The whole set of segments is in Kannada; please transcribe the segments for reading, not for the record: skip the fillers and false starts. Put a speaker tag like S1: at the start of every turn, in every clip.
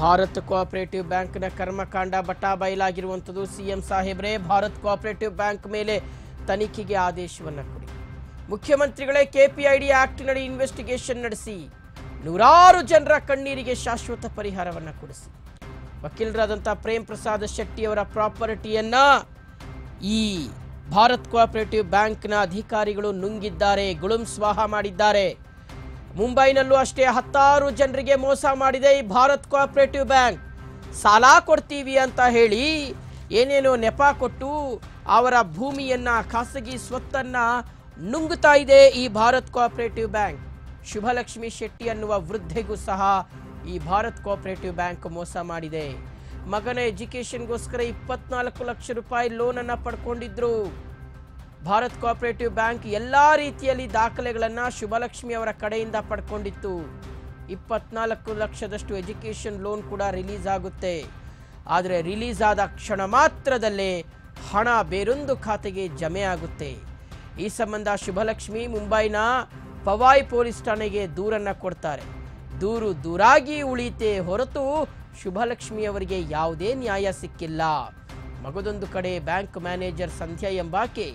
S1: ಭಾರತ್ ಕೋಆಪರೇಟಿವ್ ಬ್ಯಾಂಕ್ನ ಕರ್ಮಕಾಂಡ ಬಟಾಬಯಲಾಗಿರುವಂಥದ್ದು. ಸಿಎಂ ಸಾಹೇಬ್ರೆ ಭಾರತ್ ಕೋಆಪರೇಟಿವ್ ಬ್ಯಾಂಕ್ ಮೇಲೆ ತನಿಖೆಗೆ ಆದೇಶವನ್ನು ಕೊಡಿ. ಮುಖ್ಯಮಂತ್ರಿಗಳೇ ಕೆಪಿಐಡಿ ಆಕ್ಟ್ನಡಿ ಇನ್ವೆಸ್ಟಿಗೇಷನ್ ನಡೆಸಿ ನೂರಾರು ಜನರ ಕಣ್ಣೀರಿಗೆ ಶಾಶ್ವತ ಪರಿಹಾರವನ್ನು ಕೊಡಿಸಿ. ವಕೀಲರಾದಂಥ ಪ್ರೇಮ್ ಪ್ರಸಾದ್ ಶೆಟ್ಟಿ ಅವರ ಪ್ರಾಪರ್ಟಿಯನ್ನ ಈ ಭಾರತ್ ಕೋಆಪರೇಟಿವ್ ಬ್ಯಾಂಕ್ನ ಅಧಿಕಾರಿಗಳು ನುಂಗಿದ್ದಾರೆ, ಗುಳುಂ ಸ್ವಾಹ ಮಾಡಿದ್ದಾರೆ. ಮುಂಬೈನಲ್ಲೂ ಅಷ್ಟೇ ಹತ್ತಾರು ಜನರಿಗೆ ಮೋಸ ಮಾಡಿದೆ ಈ ಭಾರತ್ ಕೋಆಪರೇಟಿವ್ ಬ್ಯಾಂಕ್. ಸಾಲ ಕೊಡ್ತೀವಿ ಅಂತ ಹೇಳಿ ಏನೇನೋ ನೆಪ ಕೊಟ್ಟು ಅವರ ಭೂಮಿಯನ್ನ, ಖಾಸಗಿ ಸ್ವತ್ತನ್ನ ನುಂಗುತ್ತಾ ಇದೆ ಈ ಭಾರತ್ ಕೋಆಪರೇಟಿವ್ ಬ್ಯಾಂಕ್. ಶುಭಲಕ್ಷ್ಮಿ ಶೆಟ್ಟಿ ಅನ್ನುವ ವೃದ್ಧೆಗೂ ಸಹ ಈ ಭಾರತ್ ಕೋಆಪರೇಟಿವ್ ಬ್ಯಾಂಕ್ ಮೋಸ ಮಾಡಿದೆ. ಮಗನ ಎಜುಕೇಷನ್ಗೋಸ್ಕರ 24 ಲಕ್ಷ ರೂಪಾಯಿ ಲೋನನ್ನು ಪಡ್ಕೊಂಡಿದ್ರು. ಭಾರತ್ ಕೋಆಪರೇಟಿವ್ ಬ್ಯಾಂಕ್ ಎಲ್ಲ ರೀತಿಯಲ್ಲಿ ದಾಖಲೆಗಳನ್ನು ಶುಭಲಕ್ಷ್ಮಿ ಅವರ ಕಡೆಯಿಂದ ಪಡ್ಕೊಂಡಿತ್ತು. 24 ಲಕ್ಷದಷ್ಟು ಎಜುಕೇಷನ್ ಲೋನ್ ಕೂಡ ರಿಲೀಸ್ ಆಗುತ್ತೆ. ಆದರೆ ರಿಲೀಸ್ ಆದ ಕ್ಷಣ ಮಾತ್ರದಲ್ಲೇ ಹಣ ಬೇರೊಂದು ಖಾತೆಗೆ ಜಮೆ ಆಗುತ್ತೆ. ಈ ಸಂಬಂಧ ಶುಭಲಕ್ಷ್ಮಿ ಮುಂಬೈನ ಪವಾಯ್ ಪೊಲೀಸ್ ಠಾಣೆಗೆ ದೂರನ್ನು ಕೊಡ್ತಾರೆ. ದೂರು ದೂರಾಗಿ ಉಳಿತೆ ಹೊರತು ಶುಭಲಕ್ಷ್ಮಿ ಅವರಿಗೆ ಯಾವುದೇ ನ್ಯಾಯ ಸಿಕ್ಕಿಲ್ಲ. ಮಗದೊಂದು ಕಡೆ ಬ್ಯಾಂಕ್ ಮ್ಯಾನೇಜರ್ ಸಂಧ್ಯಾ ಎಂಬಾಕೆ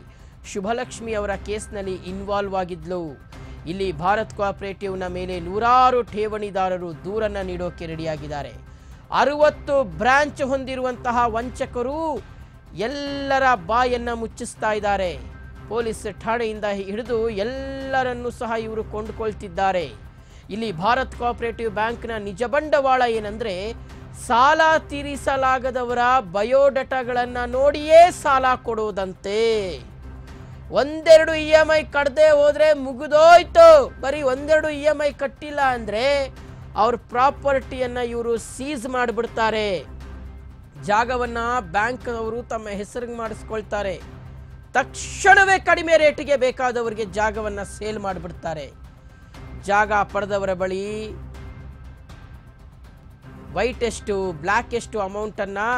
S1: ಶುಭಲಕ್ಷ್ಮಿ ಅವರ ಕೇಸ್ನಲ್ಲಿ ಇನ್ವಾಲ್ವ್ ಆಗಿದ್ಲು. ಇಲ್ಲಿ ಭಾರತ್ ಕೋಆಪರೇಟಿವ್ನ ಮೇಲೆ ನೂರಾರು ಠೇವಣಿದಾರರು ದೂರನ್ನು ನೀಡೋಕೆ ರೆಡಿಯಾಗಿದ್ದಾರೆ. 60 ಬ್ರಾಂಚ್ ಹೊಂದಿರುವಂತಹ ವಂಚಕರು ಎಲ್ಲರ ಬಾಯನ್ನು ಮುಚ್ಚಿಸ್ತಾ ಇದ್ದಾರೆ. ಪೊಲೀಸ್ ಠಾಣೆಯಿಂದ ಹಿಡಿದು ಎಲ್ಲರನ್ನೂ ಸಹ ಇವರು ಕೊಂಡುಕೊಳ್ತಿದ್ದಾರೆ. ಇಲ್ಲಿ ಭಾರತ್ ಕೋಆಪರೇಟಿವ್ ಬ್ಯಾಂಕ್ನ ನಿಜ ಬಂಡವಾಳ ಏನಂದ್ರೆ, ಸಾಲ ತೀರಿಸಲಾಗದವರ ಬಯೋಡಾಟಾಗಳನ್ನು ನೋಡಿಯೇ ಸಾಲ ಕೊಡೋದಂತೆ. ಒಂದೆರಡು EMI ಕಟ್ಟದೆ ಹೋದ್ರೆ ಮುಗಿದೋಯ್ತು. ಬರೀ ಒಂದೆರಡು EMI ಕಟ್ಟಿಲ್ಲ ಅಂದ್ರೆ ಅವ್ರ ಪ್ರಾಪರ್ಟಿಯನ್ನ ಇವರು ಸೀಸ್ ಮಾಡಿಬಿಡ್ತಾರೆ. ಜಾಗವನ್ನ ಬ್ಯಾಂಕ್ ಅವರು ತಮ್ಮ ಹೆಸರಿಗೆ ಮಾಡಿಸ್ಕೊಳ್ತಾರೆ. ತಕ್ಷಣವೇ ಕಡಿಮೆ ರೇಟಿಗೆ ಬೇಕಾದವರಿಗೆ ಜಾಗವನ್ನ ಸೇಲ್ ಮಾಡಿಬಿಡ್ತಾರೆ. ಜಾಗ ಪಡೆದವರ ಬಳಿ ವೈಟ್ ಎಷ್ಟು ಬ್ಲ್ಯಾಕ್ ಎಷ್ಟು ಅಮೌಂಟನ್ನು,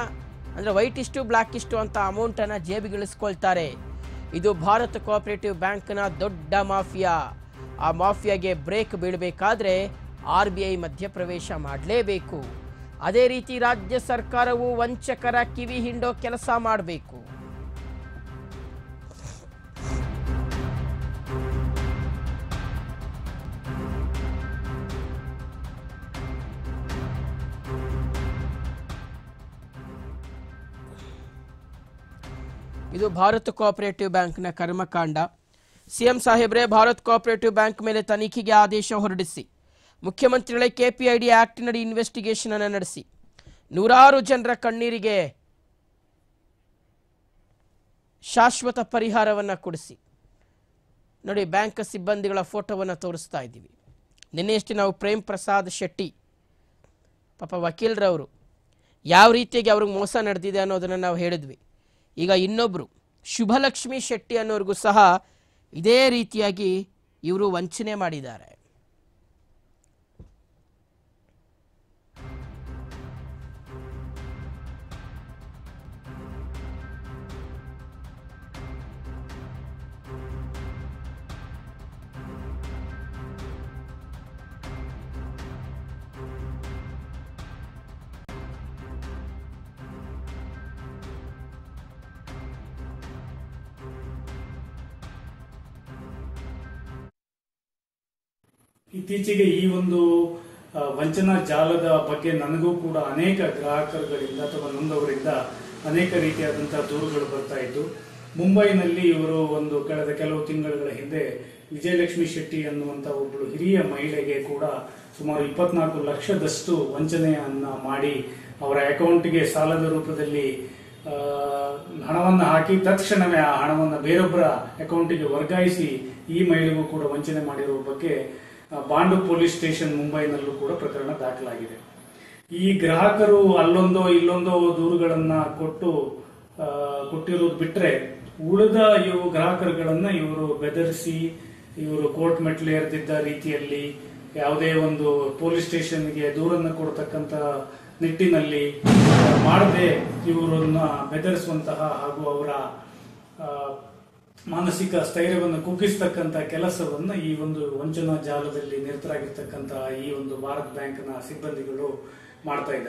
S1: ಅಂದರೆ ವೈಟ್ ಇಷ್ಟು ಬ್ಲ್ಯಾಕ್ ಇಷ್ಟು ಅಂತ ಅಮೌಂಟನ್ನು ಜೇಬಿಗಿಳಿಸ್ಕೊಳ್ತಾರೆ. ಇದು ಭಾರತ್ ಕೋಆಪರೇಟಿವ್ ಬ್ಯಾಂಕ್ನ ದೊಡ್ಡ ಮಾಫಿಯಾ. ಆ ಮಾಫಿಯಾಗೆ ಬ್ರೇಕ್ ಬೀಳಬೇಕಾದ್ರೆ RBI ಮಧ್ಯಪ್ರವೇಶ ಮಾಡಲೇಬೇಕು. ಅದೇ ರೀತಿ ರಾಜ್ಯ ಸರ್ಕಾರವು ವಂಚಕರ ಕಿವಿ ಹಿಂಡೋ ಕೆಲಸ ಮಾಡಬೇಕು. ಇದು ಭಾರತ್ ಕೋಆಪರೇಟಿವ್ ಬ್ಯಾಂಕ್ನ ಕರ್ಮಕಾಂಡ. ಸಿಎಂ ಸಾಹೇಬ್ರೆ ಭಾರತ್ ಕೋಆಪರೇಟಿವ್ ಬ್ಯಾಂಕ್ ಮೇಲೆ ತನಿಖೆಗೆ ಆದೇಶ ಹೊರಡಿಸಿ. ಮುಖ್ಯಮಂತ್ರಿಗಳೇ KPID ಆಕ್ಟ್ನಡಿ ಇನ್ವೆಸ್ಟಿಗೇಷನ್ ಅನ್ನು ನಡೆಸಿ ನೂರಾರು ಜನರ ಕಣ್ಣೀರಿಗೆ ಶಾಶ್ವತ ಪರಿಹಾರವನ್ನು ಕೊಡಿಸಿ. ನೋಡಿ, ಬ್ಯಾಂಕ್ ಸಿಬ್ಬಂದಿಗಳ ಫೋಟೋವನ್ನು ತೋರಿಸ್ತಾ ಇದ್ದೀವಿ. ನಿನ್ನೆಯಷ್ಟೇ ನಾವು ಪ್ರೇಮ್ ಪ್ರಸಾದ್ ಶೆಟ್ಟಿ ಪಾಪ ವಕೀಲರವರು ಯಾವ ರೀತಿಯಾಗಿ ಅವ್ರಿಗೆ ಮೋಸ ನಡೆದಿದೆ ಅನ್ನೋದನ್ನು ನಾವು ಹೇಳಿದ್ವಿ. ಈಗ ಇನ್ನೊಬ್ಬರು ಶುಭಲಕ್ಷ್ಮಿ ಶೆಟ್ಟಿ ಅನ್ನೋರಿಗೂ ಸಹ ಇದೇ ರೀತಿಯಾಗಿ ಇವರು ವಂಚನೆ ಮಾಡಿದ್ದಾರೆ.
S2: ಇತ್ತೀಚೆಗೆ ಈ ಒಂದು ವಂಚನಾ ಜಾಲದ ಬಗ್ಗೆ ನನಗೂ ಕೂಡ ಅನೇಕ ಗ್ರಾಹಕರುಗಳಿಂದ ಅಥವಾ ನೊಂದವರಿಂದ ಅನೇಕ ರೀತಿಯಾದಂತಹ ದೂರುಗಳು ಬರ್ತಾ ಇದ್ದು, ಮುಂಬೈನಲ್ಲಿ ಇವರು ಕಳೆದ ಕೆಲವು ತಿಂಗಳ ಹಿಂದೆ ವಿಜಯಲಕ್ಷ್ಮಿ ಶೆಟ್ಟಿ ಅನ್ನುವಂತ ಒಬ್ಬಳು ಹಿರಿಯ ಮಹಿಳೆಗೆ ಕೂಡ ಸುಮಾರು 24 ಲಕ್ಷದಷ್ಟು ವಂಚನೆಯನ್ನ ಮಾಡಿ ಅವರ ಅಕೌಂಟ್ಗೆ ಸಾಲದ ರೂಪದಲ್ಲಿ ಹಣವನ್ನು ಹಾಕಿ ತಕ್ಷಣವೇ ಆ ಹಣವನ್ನು ಬೇರೊಬ್ಬರ ಅಕೌಂಟಿಗೆ ವರ್ಗಾಯಿಸಿ ಈ ಮಹಿಳೆಗೂ ಕೂಡ ವಂಚನೆ ಮಾಡಿರುವ ಬಗ್ಗೆ ಬಾಂಡು ಪೊಲೀಸ್ ಸ್ಟೇಷನ್ ಮುಂಬೈನಲ್ಲೂ ಕೂಡ ಪ್ರಕರಣ ದಾಖಲಾಗಿದೆ. ಈ ಗ್ರಾಹಕರು ಅಲ್ಲೊಂದೋ ಇಲ್ಲೊಂದೋ ದೂರುಗಳನ್ನ ಕೊಟ್ಟಿರೋದು ಬಿಟ್ರೆ ಉಳಿದ ಇವು ಗ್ರಾಹಕರುಗಳನ್ನ ಇವರು ಬೆದರಿಸಿ, ಇವರು ಕೋರ್ಟ್ ಮೆಟ್ಲು ಏರ್ತಿದ್ದ ರೀತಿಯಲ್ಲಿ ಯಾವುದೇ ಒಂದು ಪೊಲೀಸ್ ಸ್ಟೇಷನ್ಗೆ ದೂರನ್ನು ಕೊಡತಕ್ಕಂತ ನಿಟ್ಟಿನಲ್ಲಿ ಮಾಡದೆ ಇವರನ್ನ ಬೆದರಿಸುವಂತಹ ಹಾಗೂ ಅವರ ಮಾನಸಿಕ ಸ್ಥೈರ್ಯವನ್ನು ಕುಗ್ಗಿಸ್ತಕ್ಕಂತ ಕೆಲಸವನ್ನ ಈ ಒಂದು ವಂಚನಾ ಜಾಲದಲ್ಲಿ ನಿರತರಾಗಿರ್ತಕ್ಕಂತಹ ಈ ಒಂದು ಭಾರತ್ ಬ್ಯಾಂಕ್ನ ಸಿಬ್ಬಂದಿಗಳು ಮಾಡ್ತಾ ಇದ್ದಾರೆ.